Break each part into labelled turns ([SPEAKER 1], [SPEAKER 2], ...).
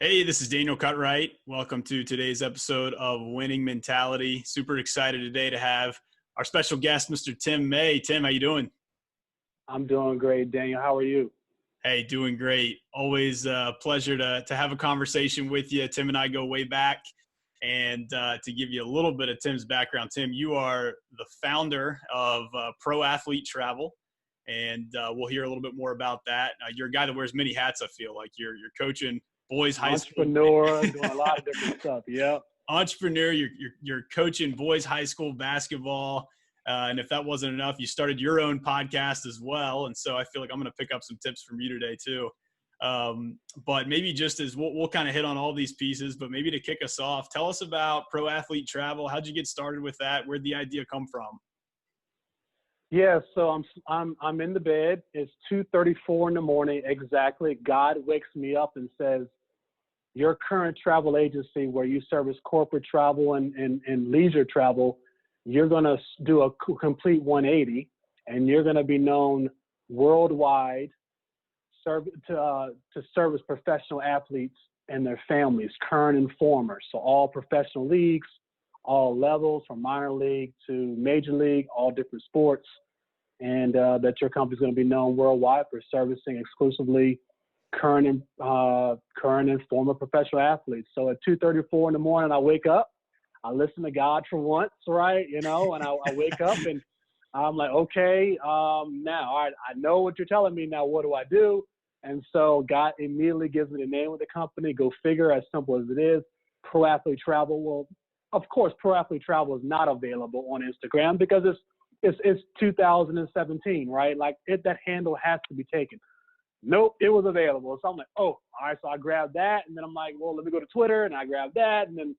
[SPEAKER 1] Hey, this is Daniel Cutright. Welcome to today's episode of Winning Mentality. Super excited today to have our special guest, Mr. Tim May. Tim, how you doing?
[SPEAKER 2] I'm doing great, Daniel. How are you?
[SPEAKER 1] Hey, doing great. Always a pleasure to have a conversation with you. Tim and I go way back. And to give you a little bit of Tim's background, Tim, you are the founder of Pro Athlete Travel. And we'll hear a little bit more about that. You're a guy that wears many hats, I feel like. You're coaching boys high school.
[SPEAKER 2] Entrepreneur, doing a lot of different stuff. Yep.
[SPEAKER 1] Entrepreneur, you're coaching boys high school basketball. And if that wasn't enough, you started your own podcast as well. And so I feel like I'm going to pick up some tips from you today too. But maybe just as we'll kind of hit on all these pieces, but maybe to kick us off, tell us about Pro Athlete Travel. How'd you get started with that? Where'd the idea come from?
[SPEAKER 2] Yeah, so I'm in the bed. It's 2:34 in the morning exactly. God wakes me up and says, your current travel agency where you service corporate travel and leisure travel, you're going to do a complete 180, and you're going to be known worldwide to service professional athletes and their families, current and former. So all professional leagues, all levels from minor league to major league, all different sports, and that your company is going to be known worldwide for servicing exclusively current and former professional athletes. So at 2:34 in the morning, I wake up, I listen to God for once, right? And I wake up and I'm like, okay, now, all right, I know what you're telling me now. What do I do? And so God immediately gives me the name of the company. Go figure, as simple as it is. Pro Athlete Travel. Well, of course, Pro Athlete Travel is not available on Instagram because it's 2017, right? Like that handle has to be taken. Nope, it was available. So I'm like, oh, all right. So I grabbed that, and then I'm like, well, let me go to Twitter, and I grabbed that, and then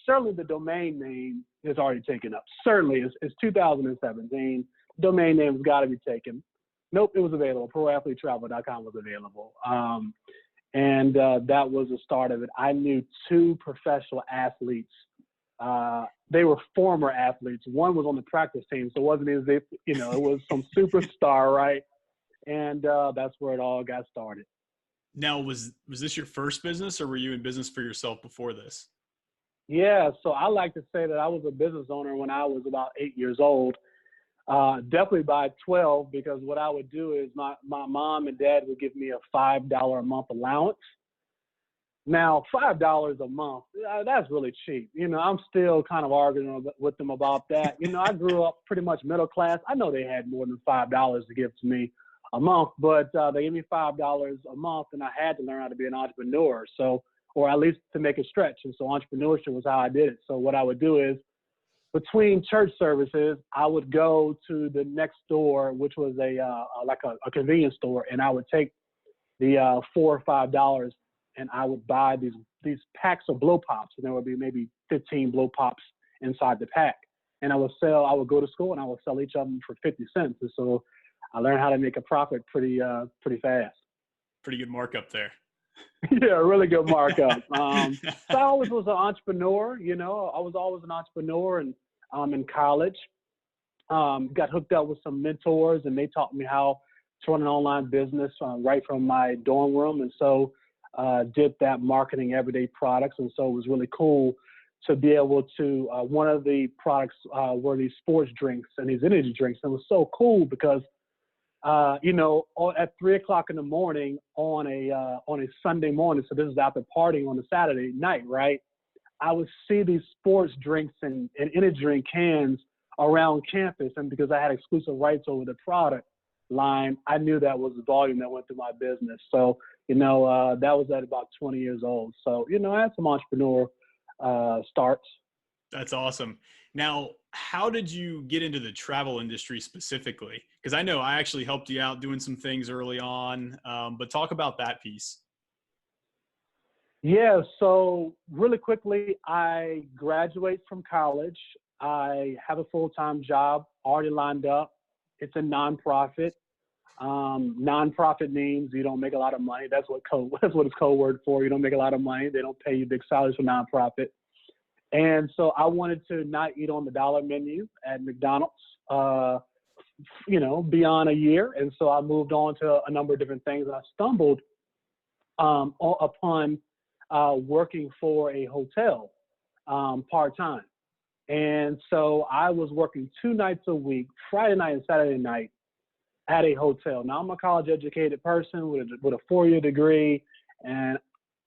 [SPEAKER 2] certainly the domain name is already taken up. Certainly, it's 2017. Domain name's got to be taken. Nope, it was available. ProAthleteTravel.com was available, and that was the start of it. I knew two professional athletes. They were former athletes. One was on the practice team, so it wasn't as if it was some superstar, right? And that's where it all got started.
[SPEAKER 1] Now, was this your first business, or were you in business for yourself before this?
[SPEAKER 2] Yeah, so I like to say that I was a business owner when I was about 8 years old, definitely by 12, because what I would do is my mom and dad would give me a $5 a month allowance. Now, $5 a month, that's really cheap. I'm still kind of arguing with them about that. I grew up pretty much middle class. I know they had more than $5 to give to me a month, but they gave me $5 a month, and I had to learn how to be an entrepreneur. So, or at least to make it stretch. And so entrepreneurship was how I did it. So what I would do is between church services, I would go to the next store, which was a convenience store, and I would take the $4 or $5 and I would buy these packs of blow pops, and there would be maybe 15 blow pops inside the pack. And I would go to school and I would sell each of them for 50 cents. And so I learned how to make a profit pretty fast.
[SPEAKER 1] Pretty good markup there.
[SPEAKER 2] Yeah, really good markup. So I always was an entrepreneur, I was always an entrepreneur, and in college, got hooked up with some mentors, and they taught me how to run an online business right from my dorm room. And so did that marketing everyday products. And so it was really cool to be able to, one of the products were these sports drinks and these energy drinks. And it was so cool because at 3:00 in the morning on a Sunday morning, so this is after partying on a Saturday night, right? I would see these sports drinks and energy drink cans around campus, and because I had exclusive rights over the product line, I knew that was the volume that went through my business. So, that was at about 20 years old. So, I had some entrepreneur starts.
[SPEAKER 1] That's awesome. Now, how did you get into the travel industry specifically? Because I know I actually helped you out doing some things early on, but talk about that piece.
[SPEAKER 2] Yeah, so really quickly, I graduate from college. I have a full-time job already lined up. It's a nonprofit. Nonprofit means you don't make a lot of money. That's what it's code word for. You don't make a lot of money. They don't pay you big salaries for nonprofit. And so I wanted to not eat on the dollar menu at McDonald's, beyond a year. And so I moved on to a number of different things. And I stumbled upon working for a hotel part-time. And so I was working 2 nights a week, Friday night and Saturday night, at a hotel. Now I'm a college-educated person with a 4-year degree, and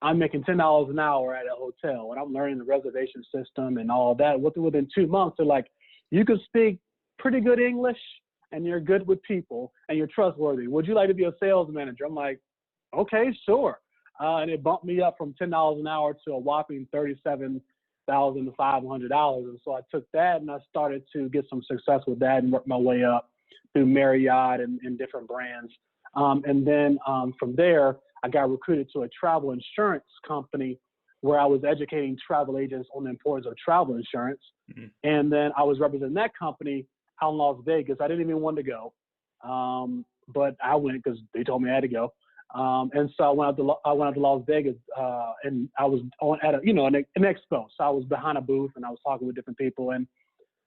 [SPEAKER 2] I'm making $10 an hour at a hotel, and I'm learning the reservation system and all that. Within 2 months, they're like, you can speak pretty good English, and you're good with people, and you're trustworthy. Would you like to be a sales manager? I'm like, okay, sure. And it bumped me up from $10 an hour to a whopping $37,500. And so I took that and I started to get some success with that and work my way up through Marriott and different brands. And then from there, I got recruited to a travel insurance company where I was educating travel agents on the importance of travel insurance. Mm-hmm. And then I was representing that company out in Las Vegas. I didn't even want to go, but I went because they told me I had to go. And so I went out to Las Vegas, and I was at an expo. So I was behind a booth and I was talking with different people, and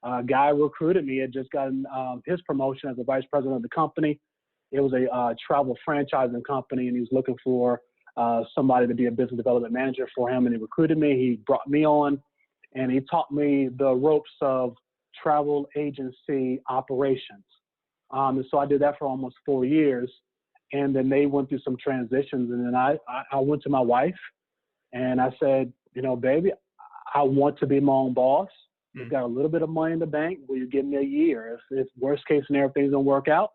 [SPEAKER 2] a guy recruited me. Had just gotten his promotion as the vice president of the company. It was a travel franchising company, and he was looking for somebody to be a business development manager for him. And he recruited me. He brought me on, and he taught me the ropes of travel agency operations. And so I did that for almost 4 years. And then they went through some transitions. And then I went to my wife and I said, baby, I want to be my own boss. We've got a little bit of money in the bank. Will you give me a year? If worst case scenario, things don't work out,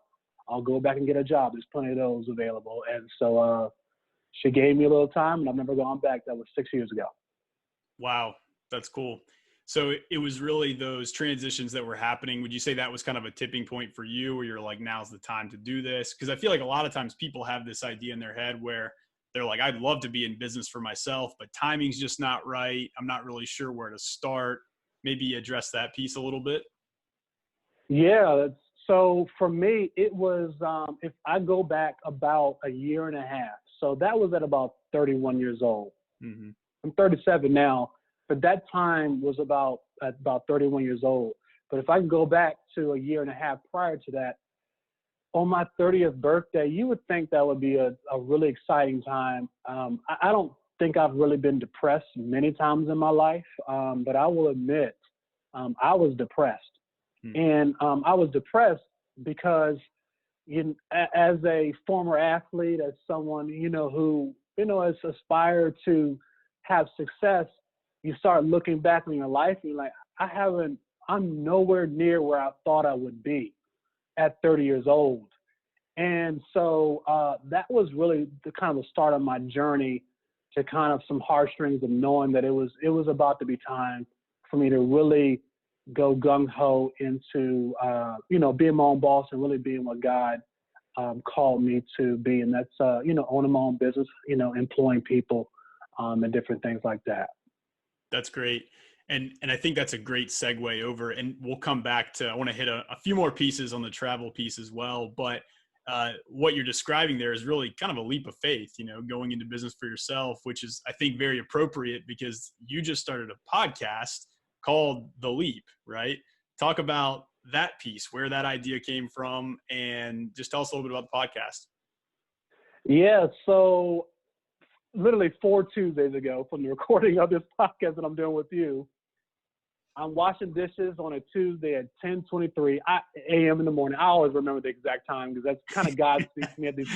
[SPEAKER 2] I'll go back and get a job. There's plenty of those available. And so she gave me a little time, and I've never gone back. That was 6 years ago.
[SPEAKER 1] Wow. That's cool. So it was really those transitions that were happening. Would you say that was kind of a tipping point for you where you're like, now's the time to do this? Because I feel like a lot of times people have this idea in their head where they're like, I'd love to be in business for myself, but timing's just not right. I'm not really sure where to start. Maybe address that piece a little bit.
[SPEAKER 2] Yeah. So for me, it was, if I go back about a year and a half, so that was at about 31 years old. Mm-hmm. I'm 37 now. But that time was about 31 years old. But if I can go back to a year and a half prior to that, on my 30th birthday, you would think that would be a really exciting time. I don't think I've really been depressed many times in my life, but I will admit I was depressed. And I was depressed because as a former athlete, as someone, who, has aspired to have success, you start looking back on your life and you're like, I'm nowhere near where I thought I would be at 30 years old. And so that was really the kind of the start of my journey to kind of some heartstrings of knowing that it was about to be time for me to really go gung-ho into, being my own boss and really being what God called me to be. And that's, owning my own business, employing people and different things like that.
[SPEAKER 1] That's great. And I think that's a great segue over, and we'll come back to, I want to hit a few more pieces on the travel piece as well. But what you're describing there is really kind of a leap of faith, going into business for yourself, which is, I think, very appropriate because you just started a podcast called The Leap, right? Talk about that piece, where that idea came from, and just tell us a little bit about the podcast.
[SPEAKER 2] Yeah. So literally 4 Tuesdays ago from the recording of this podcast that I'm doing with you, I'm washing dishes on a Tuesday at 10:23 a.m. in the morning. I always remember the exact time because that's kind of God speaks to me at these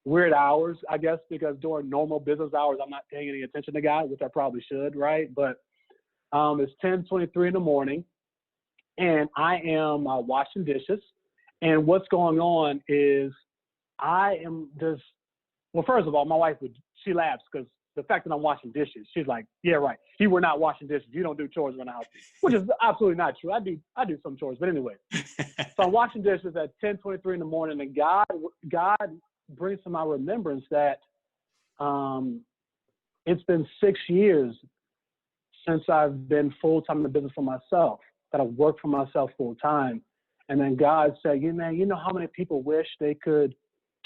[SPEAKER 2] weird hours, I guess, because during normal business hours, I'm not paying any attention to God, which I probably should, right? But it's 10:23 in the morning, and I am washing dishes. And what's going on is I am just, well, first of all, my wife she laughs because the fact that I'm washing dishes, she's like, yeah, right. You were not washing dishes. You don't do chores around the house, which is absolutely not true. I do some chores, but anyway. So I'm washing dishes at 10:23 in the morning, and God brings to my remembrance that it's been 6 years since I've been full-time in the business for myself, that I've worked for myself full-time. And then God said, you know how many people wish they could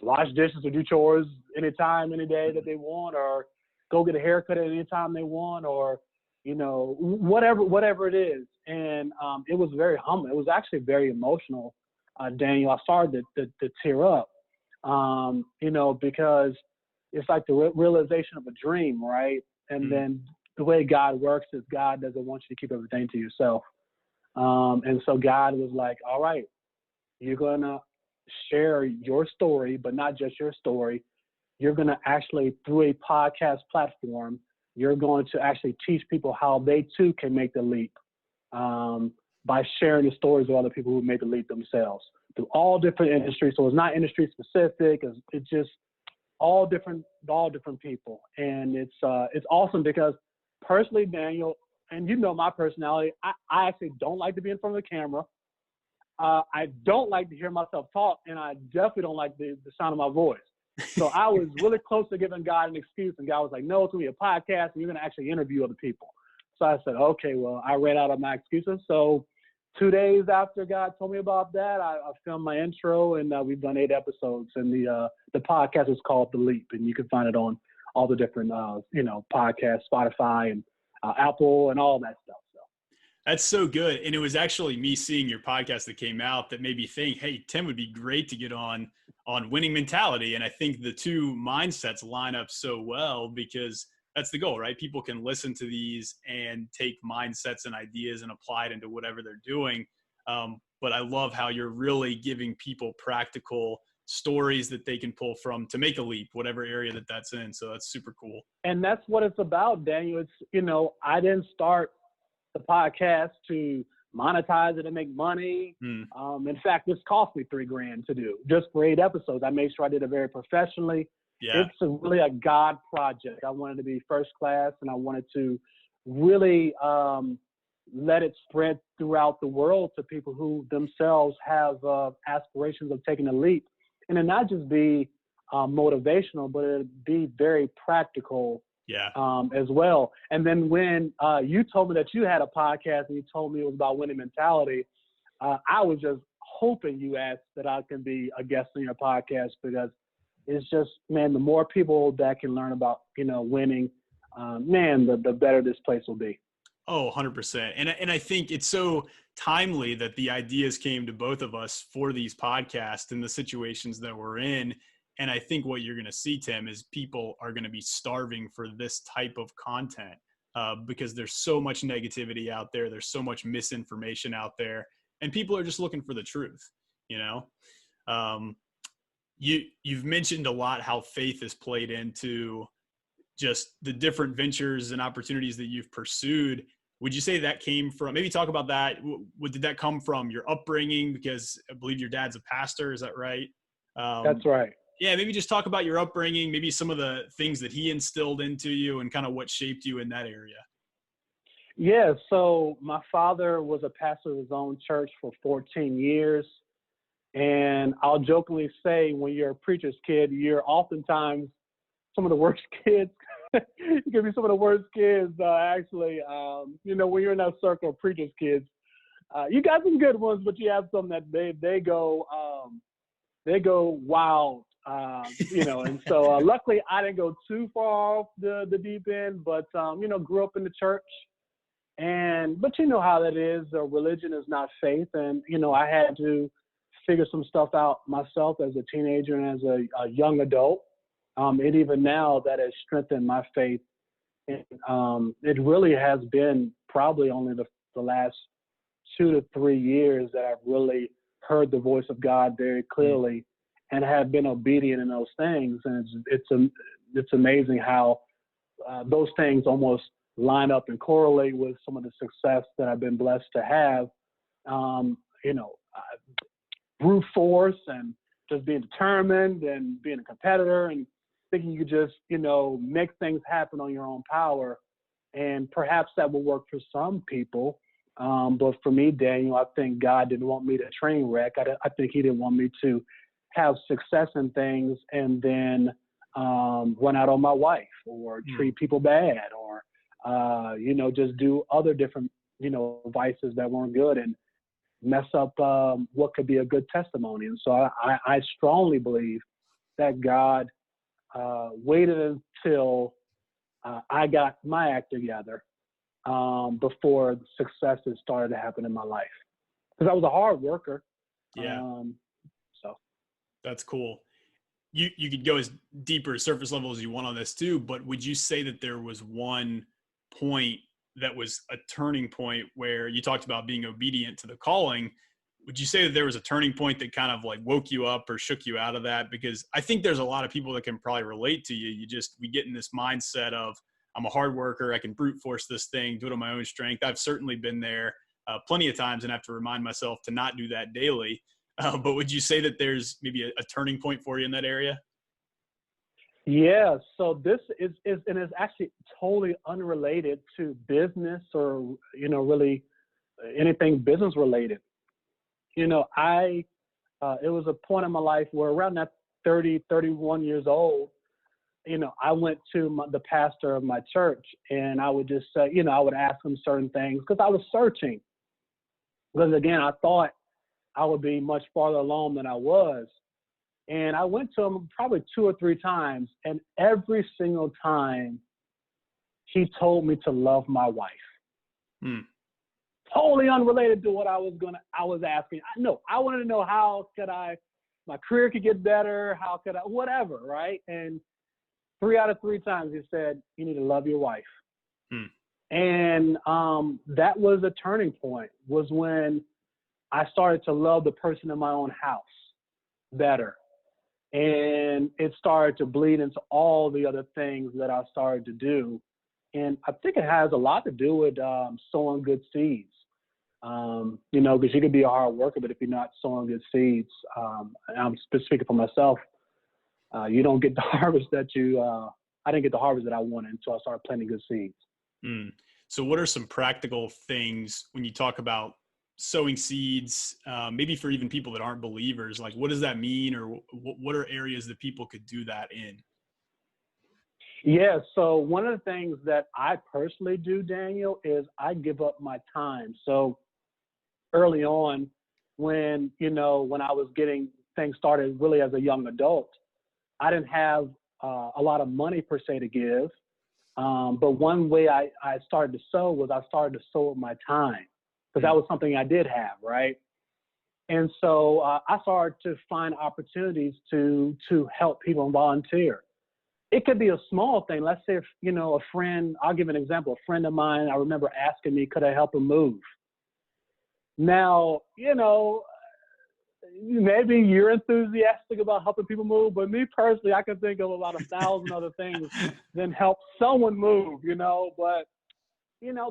[SPEAKER 2] wash dishes or do chores anytime, any day that they want, or go get a haircut at any time they want, or, whatever it is. And it was very humbling. It was actually very emotional, Daniel. I started to tear up, because it's like the realization of a dream, right? And then the way God works is God doesn't want you to keep everything to yourself. And so God was like, all right, you're going to share your story, but not just your story. You're going to actually, through a podcast platform, you're going to actually teach people how they too can make the leap by sharing the stories of other people who made the leap themselves through all different industries. So it's not industry specific. It's just all different people. And it's awesome because personally, Daniel, and you know my personality, I actually don't like to be in front of the camera. I don't like to hear myself talk, and I definitely don't like the sound of my voice. So I was really close to giving God an excuse, and God was like, no, it's going to be a podcast, and you're going to actually interview other people. So I said, okay, well, I ran out of my excuses. So 2 days after God told me about that, I filmed my intro, and we've done 8 episodes. And the podcast is called The Leap, and you can find it on all the different, podcasts, Spotify and Apple and all that stuff. So.
[SPEAKER 1] That's so good. And it was actually me seeing your podcast that came out that made me think, hey, Tim would be great to get on Winning Mentality. And I think the two mindsets line up so well because that's the goal, right? People can listen to these and take mindsets and ideas and apply it into whatever they're doing. But I love how you're really giving people practical stories that they can pull from to make a leap, whatever area that's in. So that's super cool.
[SPEAKER 2] And that's what it's about, Daniel. It's, I didn't start the podcast to monetize it and make money. In fact, this cost me $3,000 to do just for 8 episodes. I made sure I did it very professionally. Yeah. It's really a God project. I wanted to be first class, and I wanted to really let it spread throughout the world to people who themselves have aspirations of taking a leap. And it not just be motivational, but it be very practical as well. And then when you told me that you had a podcast and you told me it was about winning mentality, I was just hoping you asked that I can be a guest on your podcast because it's just, man, the more people that can learn about, winning, the better this place will be.
[SPEAKER 1] Oh, 100%. And I think it's so timely that the ideas came to both of us for these podcasts and the situations that we're in. And I think what you're going to see, Tim, is people are going to be starving for this type of content because there's so much negativity out there. There's so much misinformation out there, and people are just looking for the truth, You've mentioned a lot how faith has played into just the different ventures and opportunities that you've pursued. Would you say that came from, maybe talk about that. Did that come from your upbringing? Because I believe your dad's a pastor. Is that right?
[SPEAKER 2] That's right.
[SPEAKER 1] Yeah. Maybe just talk about your upbringing, maybe some of the things that he instilled into you and kind of what shaped you in that area.
[SPEAKER 2] Yeah. So my father was a pastor of his own church for 14 years. And I'll jokingly say, when you're a preacher's kid, you're oftentimes some of the worst kids. You can be some of the worst kids, actually. When you're in that circle of preacher's kids, you got some good ones, but you have some that they go wild, And so luckily, I didn't go too far off the deep end, but grew up in the church. But you know how that is. Religion is not faith, and I had to figure some stuff out myself as a teenager and as a young adult. And even now that has strengthened my faith. And, it really has been probably only the last 2 to 3 years that I've really heard the voice of God very clearly and have been obedient in those things. And it's amazing how those things almost line up and correlate with some of the success that I've been blessed to have. Brute force and just being determined and being a competitor and thinking you could just, make things happen on your own power. And perhaps that will work for some people. But for me, Daniel, I think God didn't want me to train wreck. I think he didn't want me to have success in things and then run out on my wife or treat people bad or, just do other different, vices that weren't good and mess up what could be a good testimony. And so I strongly believe that God waited until I got my act together before successes started to happen in my life. Because I was a hard worker.
[SPEAKER 1] Yeah.
[SPEAKER 2] So
[SPEAKER 1] that's cool. you could go as deeper surface level as you want on this too, but would you say that there was one point that was a turning point where you talked about being obedient to the calling? Would you say that there was a turning point that kind of like woke you up or shook you out of that? Because I think there's a lot of people that can probably relate to you. We get in this mindset of, I'm a hard worker, I can brute force this thing, do it on my own strength. I've certainly been there plenty of times and have to remind myself to not do that daily. But would you say that there's maybe a turning point for you in that area?
[SPEAKER 2] Yeah, so this is and it's actually totally unrelated to business or, really anything business related. It was a point in my life where around that 30, 31 years old, I went to the pastor of my church, and I would just say, I would ask him certain things because I was searching. Because again, I thought I would be much farther along than I was. And I went to him probably 2 or 3 times, and every single time he told me to love my wife. Totally unrelated to what I was asking. I wanted to know how could my career could get better, how could whatever, right? And 3 out of 3 times he said, you need to love your wife. And that was a turning point, was when I started to love the person in my own house better. And it started to bleed into all the other things that I started to do. And I think it has a lot to do with sowing good seeds. Because you could be a hard worker, but if you're not sowing good seeds, and I'm speaking for myself, you don't get the harvest I didn't get the harvest that I wanted until I started planting good seeds.
[SPEAKER 1] So what are some practical things when you talk about sowing seeds, maybe for even people that aren't believers? Like, what does that mean, or what are areas that people could do that in?
[SPEAKER 2] Yeah, so one of the things that I personally do, Daniel, is I give up my time. So early on, when I was getting things started really as a young adult, I didn't have a lot of money per se to give. But one way I started to sow was I started to sow with my time, because that was something I did have, right? And so I started to find opportunities to help people and volunteer. It could be a small thing. Let's say, a friend, I'll give an example. A friend of mine, I remember asking me, could I help him move? Now, maybe you're enthusiastic about helping people move, but me personally, I can think of about 1,000 other things than help someone move, but,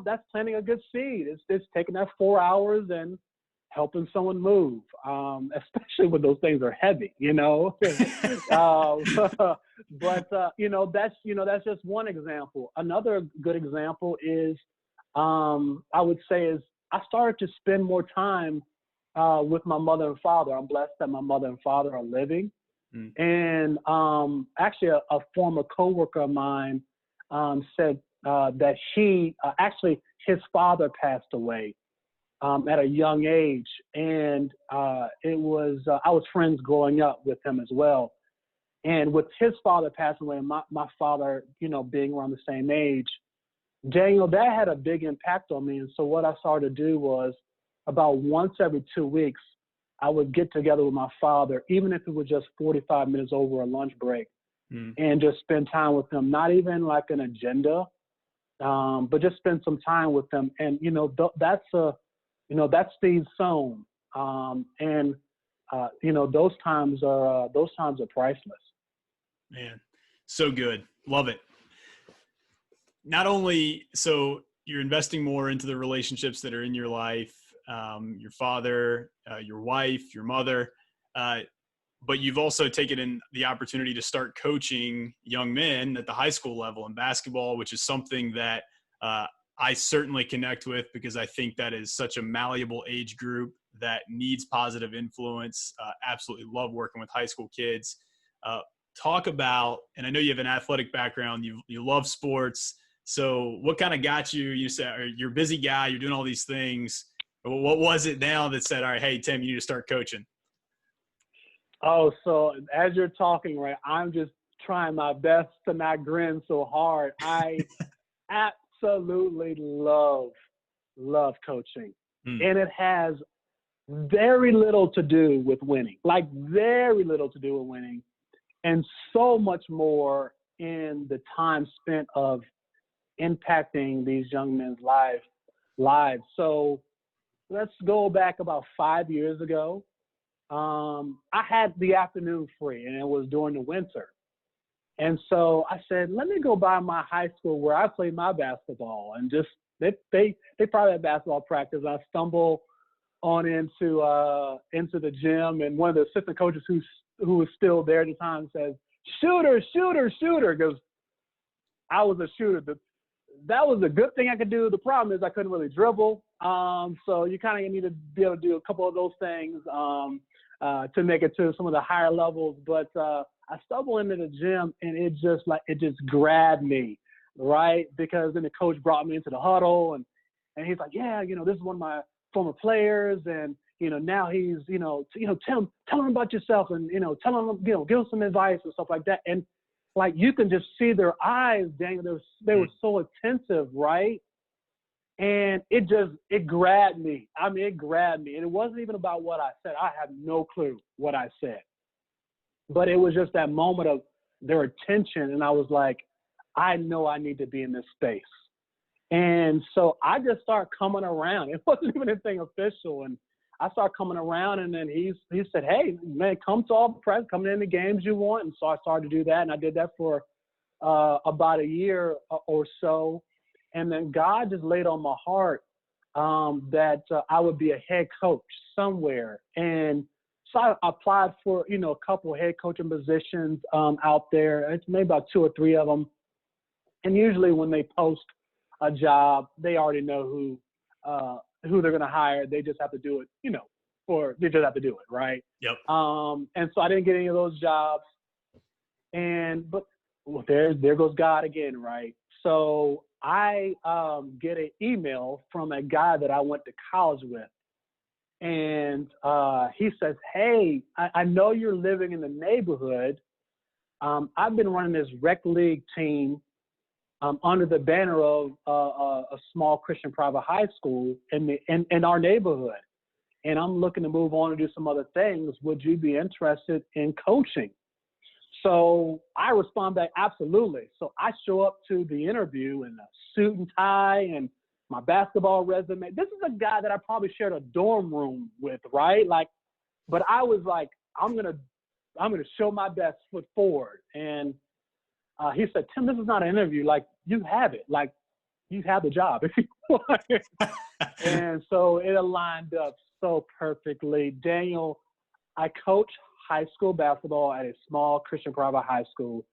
[SPEAKER 2] that's planting a good seed. It's taking that 4 hours and helping someone move, especially when those things are heavy, but, that's just one example. Another good example is, I would say is I started to spend more time with my mother and father. I'm blessed that my mother and father are living. And actually a former coworker of mine said that his father passed away at a young age. And I was friends growing up with him as well. And with his father passing away and my father, being around the same age, Daniel, that had a big impact on me. And so what I started to do was, about once every 2 weeks, I would get together with my father, even if it was just 45 minutes over a lunch break, and just spend time with him. Not even like an agenda, but just spend some time with him. And that's seed sown. Those times are priceless.
[SPEAKER 1] Man, so good, love it. Not only so you're investing more into the relationships that are in your life. Your father, your wife, your mother, but you've also taken in the opportunity to start coaching young men at the high school level in basketball, which is something that I certainly connect with, because I think that is such a malleable age group that needs positive influence. Absolutely love working with high school kids. Talk about, and I know you have an athletic background, you love sports. So what kind of got you? You said you're a busy guy, you're doing all these things. What was it now that said, all right, hey, Tim, you need to start coaching?
[SPEAKER 2] Oh, so as you're talking, right, I'm just trying my best to not grin so hard. I absolutely love coaching. And it has very little to do with winning, like very little to do with winning. and so much more in the time spent of impacting these young men's lives. So let's go back about 5 years ago. I had the afternoon free, and it was during the winter. And so I said, let me go by my high school where I played my basketball, and just they probably had basketball practice. I stumble on into the gym, and one of the assistant coaches who was still there at the time says, "Shooter, shooter, shooter," because I was a shooter. That was a good thing I could do. The problem is I couldn't really dribble. So you kind of need to be able to do a couple of those things to make it to some of the higher levels. But I stumbled into the gym, and it just grabbed me, right? Because then the coach brought me into the huddle, and he's like, "Yeah, this is one of my former players, and now he's tell him about yourself, and tell him, give him some advice and stuff like that." And like, you can just see their eyes, Daniel. They were so attentive, right? And it grabbed me. I mean, it grabbed me. And it wasn't even about what I said. I had no clue what I said. But it was just that moment of their attention. And I was like, I know I need to be in this space. And so I just started coming around. It wasn't even anything official. And I started coming around, and then he said, "Hey, man, come to all the press, come in the games you want." And so I started to do that, and I did that for about a year or so. And then God just laid on my heart that I would be a head coach somewhere. And so I applied for, a couple of head coaching positions out there. It's maybe about 2 or 3 of them. And usually when they post a job, they already know who they're going to hire. They just have to do it, they just have to do it, right?
[SPEAKER 1] Yep.
[SPEAKER 2] And so I didn't get any of those jobs. But there goes God again, right? So I get an email from a guy that I went to college with. And he says, "Hey, I know you're living in the neighborhood. I've been running this rec league team under the banner of a small Christian private high school in our neighborhood. And I'm looking to move on and do some other things. Would you be interested in coaching?" So I respond back, "Absolutely." So I show up to the interview in a suit and tie and my basketball resume. This is a guy that I probably shared a dorm room with, right? But I was like, I'm gonna show my best foot forward. And he said, "Tim, this is not an interview. Like, you have it. Like, you have the job if you want." And so it aligned up so perfectly. Daniel, I coach high school basketball at a small Christian private high school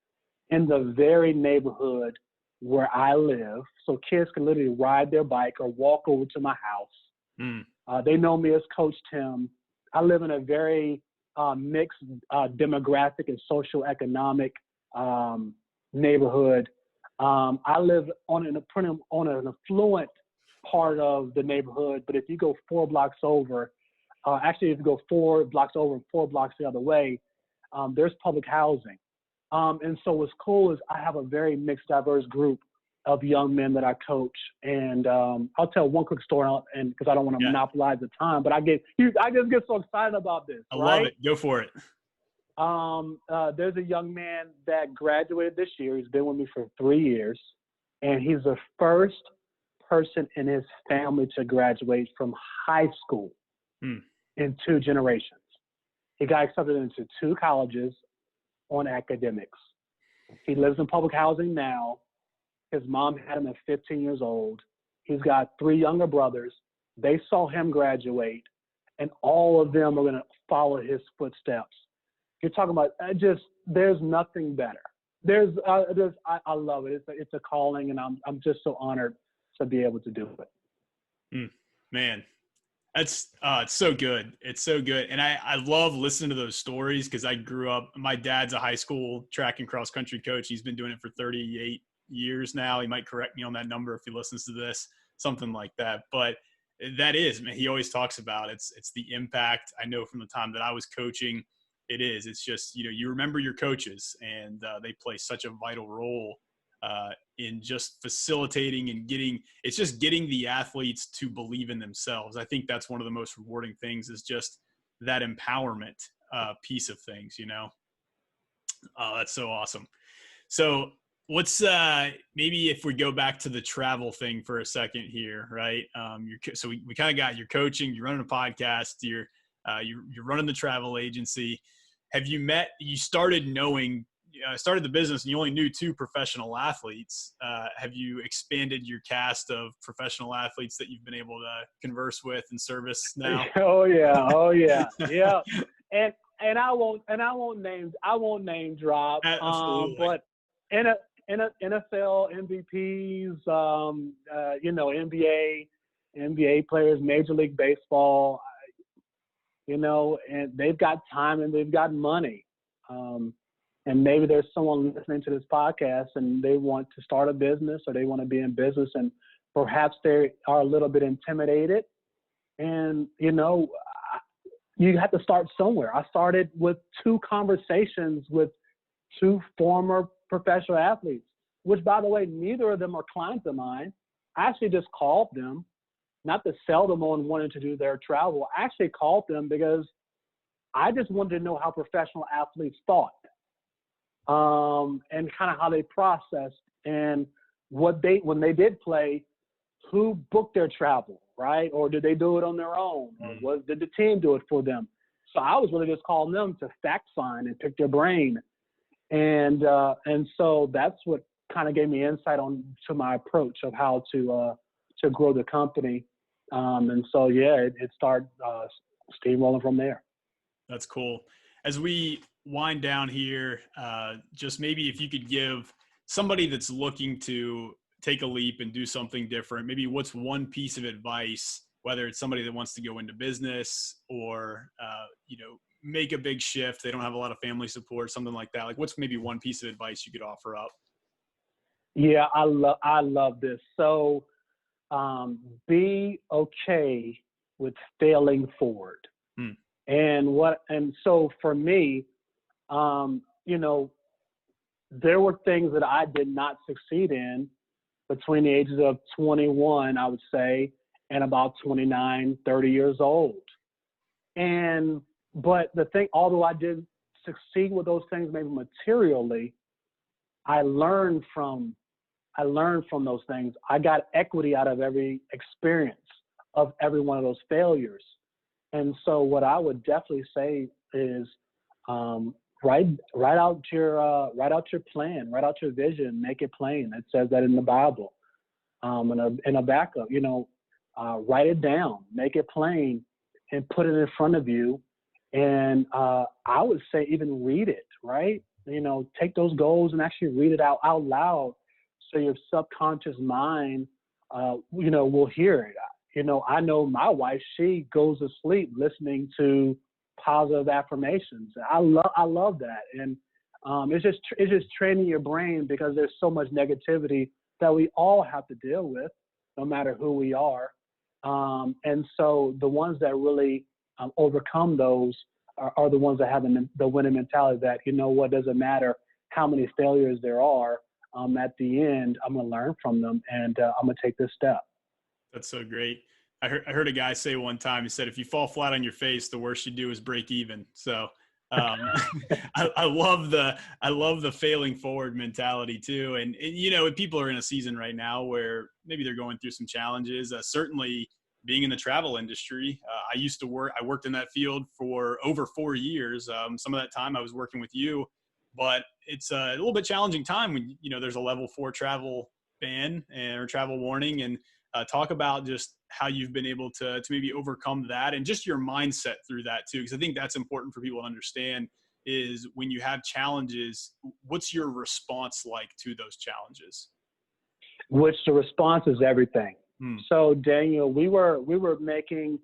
[SPEAKER 2] in the very neighborhood where I live. So kids can literally ride their bike or walk over to my house. They know me as Coach Tim. I live in a very mixed demographic and social economic neighborhood. I live on an affluent part of the neighborhood, but if you go 4 blocks over, if you go 4 blocks over and 4 blocks the other way, there's public housing. And so what's cool is I have a very mixed, diverse group of young men that I coach. And I'll tell one quick story, and because I don't want to monopolize the time, but I just get so excited about this.
[SPEAKER 1] I love it. Go for it.
[SPEAKER 2] There's a young man that graduated this year. He's been with me for 3 years, and he's the first person in his family to graduate from high school in 2 generations. He got accepted into 2 colleges on academics. He lives in public housing now. His mom had him at 15 years old. He's got 3 younger brothers. They saw him graduate, and all of them are going to follow his footsteps. You're talking about there's nothing better. I love it. It's a calling, and I'm just so honored to be able to do it.
[SPEAKER 1] Man, that's it's so good. It's so good. And I love listening to those stories because I grew up, my dad's a high school track and cross country coach. He's been doing it for 38 years now. He might correct me on that number if he listens to this, something like that. But that is, man, he always talks about it's the impact. I know from the time that I was coaching, it is. It's just, you remember your coaches, and they play such a vital role in just facilitating and getting the athletes to believe in themselves. I think that's one of the most rewarding things, is just that empowerment piece of things, Oh, that's so awesome. So what's maybe if we go back to the travel thing for a second here, right? So we kind of got your coaching, you're running a podcast, you're running the travel agency. Have you you started knowing, started the business and you only knew two professional athletes. Have you expanded your cast of professional athletes that you've been able to converse with and service now?
[SPEAKER 2] Oh yeah. Yeah. And I won't name drop.
[SPEAKER 1] Absolutely.
[SPEAKER 2] But NFL MVPs, NBA players, Major League Baseball, and they've got time and they've got money. And maybe there's someone listening to this podcast and they want to start a business or they want to be in business and perhaps they are a little bit intimidated. And, you have to start somewhere. I started with 2 conversations with 2 former professional athletes, which, by the way, neither of them are clients of mine. I actually just called them, not to sell them on wanting to do their travel. I actually called them because I just wanted to know how professional athletes thought, and kind of how they processed and when they did play, who booked their travel, right? Or did they do it on their own? Or did the team do it for them? So I was really just calling them to fact find and pick their brain. And so that's what kind of gave me insight to my approach of how to grow the company. And so, it started steamrolling from there.
[SPEAKER 1] That's cool. As we wind down here, just maybe if you could give somebody that's looking to take a leap and do something different, maybe what's one piece of advice, whether it's somebody that wants to go into business or, make a big shift, they don't have a lot of family support, something like that. Like what's maybe one piece of advice you could offer up?
[SPEAKER 2] Yeah, I love this. So, be okay with failing forward. And so for me, there were things that I did not succeed in between the ages of 21, I would say, and about 29, 30 years old. But the thing, although I did succeed with those things, maybe materially, I learned from those things. I got equity out of every experience of every one of those failures. And so what I would definitely say is, write out your plan, write out your vision, make it plain. It says that in the Bible. In a backup, write it down, make it plain, and put it in front of you. And I would say even read it, right? Take those goals and actually read it out loud, so your subconscious mind, will hear it. I know my wife, she goes to sleep listening to positive affirmations. I love that. And it's just training your brain, because there's so much negativity that we all have to deal with, no matter who we are. And so the ones that really overcome those are the ones that have the winning mentality that, what doesn't matter how many failures there are, at the end, I'm going to learn from them and I'm going to take this step.
[SPEAKER 1] That's so great. I heard a guy say one time, he said, if you fall flat on your face, the worst you do is break even. So I love the failing forward mentality too. And people are in a season right now where maybe they're going through some challenges. Certainly being in the travel industry, I worked in that field for over 4 years. Some of that time I was working with you, but it's a little bit challenging time when, there's a level 4 travel ban or travel warning, and talk about just how you've been able to maybe overcome that and just your mindset through that too. Because I think that's important for people to understand, is when you have challenges, what's your response like to those challenges?
[SPEAKER 2] Which the response is everything. So Daniel, we were doing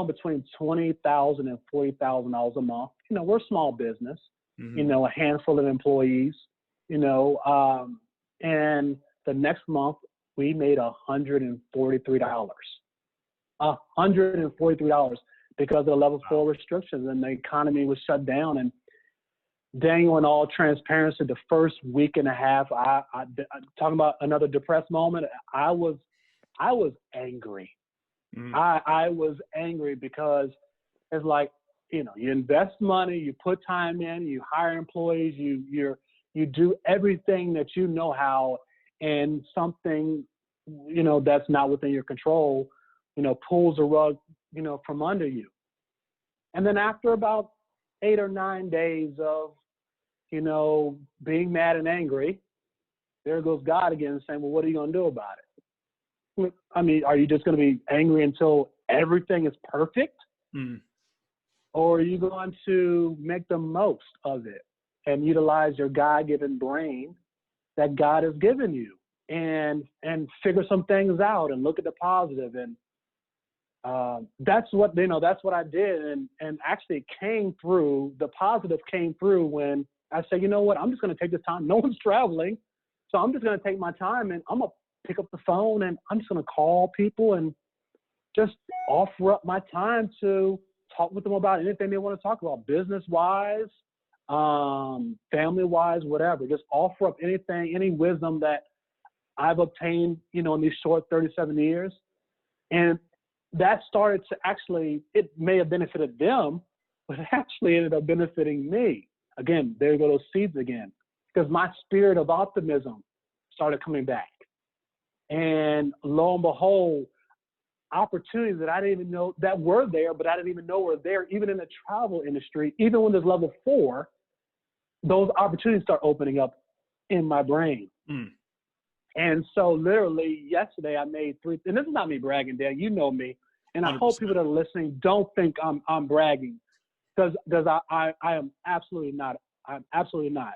[SPEAKER 2] between $20,000 and $40,000 a month. We're a small business, a handful of employees, and the next month we made $143. $143 because of the level 4 restrictions and the economy was shut down. And Daniel, in all transparency, the first week and a half, I talking about another depressed moment, I was angry. I was angry because it's like, you invest money, you put time in, you hire employees, you do everything that you know how, and something, that's not within your control, pulls the rug, from under you. And then after about 8 or 9 days of, being mad and angry, there goes God again saying, well, what are you going to do about it? I mean, are you just going to be angry until everything is perfect? Or are you going to make the most of it and utilize your God-given brain that God has given you and figure some things out and look at the positive? And that's what I did. And actually it came through, the positive came through when I said, you know what, I'm just going to take this time. No one's traveling. So I'm just going to take my time and I'm going to pick up the phone and I'm just going to call people and just offer up my time to talk with them about anything they want to talk about, business-wise, family-wise, whatever. Just offer up anything, any wisdom that I've obtained, in these short 37 years. And that started to actually, it may have benefited them, but it actually ended up benefiting me. Again, there go those seeds again, because my spirit of optimism started coming back. And lo and behold, opportunities that I didn't even know that were there, but I didn't even know were there, even in the travel industry, even when there's level 4, those opportunities start opening up in my brain. And so literally yesterday I made 3, and this is not me bragging, Dan, you know me. And I
[SPEAKER 1] 100%.
[SPEAKER 2] hope people that are listening don't think I'm bragging, because I am absolutely not. I'm absolutely not.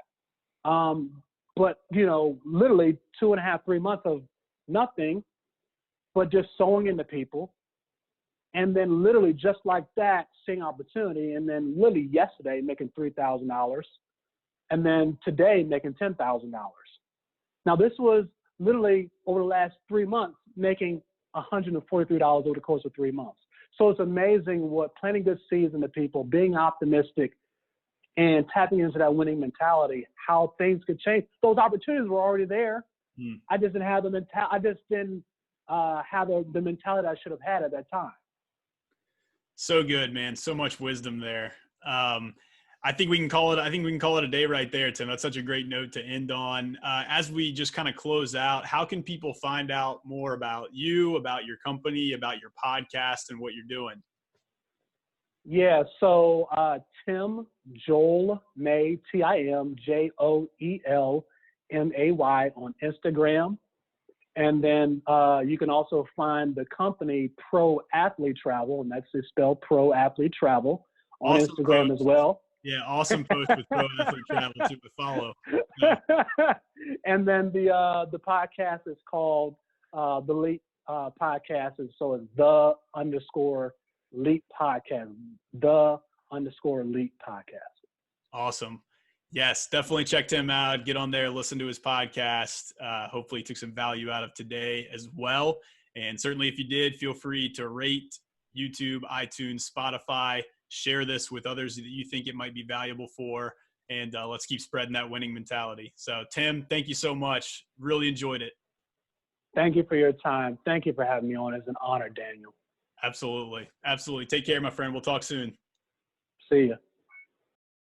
[SPEAKER 2] But literally 2.5, 3 months of nothing, but just sowing into people. And then literally just like that, seeing opportunity. And then literally yesterday making $3,000. And then today making $10,000. Now this was literally over the last 3 months making $143 over the course of 3 months. So it's amazing what planting good seeds into people, being optimistic, and tapping into that winning mentality, how things could change. Those opportunities were already there. I just didn't have the mentality. I just didn't have the mentality I should have had at that time.
[SPEAKER 1] So good, man. So much wisdom there. I think we can call it a day right there, Tim. That's such a great note to end on. As we just kind of close out, how can people find out more about you, about your company, about your podcast, and what you're doing?
[SPEAKER 2] Yeah, so Tim Joel May, TimJoelMay on Instagram. And then you can also find the company Pro Athlete Travel, and that's spelled Pro Athlete Travel, on
[SPEAKER 1] Awesome
[SPEAKER 2] Instagram
[SPEAKER 1] post.
[SPEAKER 2] as well.
[SPEAKER 1] Yeah, awesome post with Pro Athlete Travel too to follow. Yeah.
[SPEAKER 2] And then the podcast is called the Leap Podcast, and so it's _Leap Podcast, _Leap Podcast.
[SPEAKER 1] Awesome. Yes, definitely check Tim out. Get on there, listen to his podcast. Hopefully you took some value out of today as well. And certainly if you did, feel free to rate YouTube, iTunes, Spotify, share this with others that you think it might be valuable for. And let's keep spreading that winning mentality. So Tim, thank you so much. Really enjoyed it.
[SPEAKER 2] Thank you for your time. Thank you for having me on. It's an honor, Daniel.
[SPEAKER 1] Absolutely. Absolutely. Take care, my friend. We'll talk soon.
[SPEAKER 2] See ya.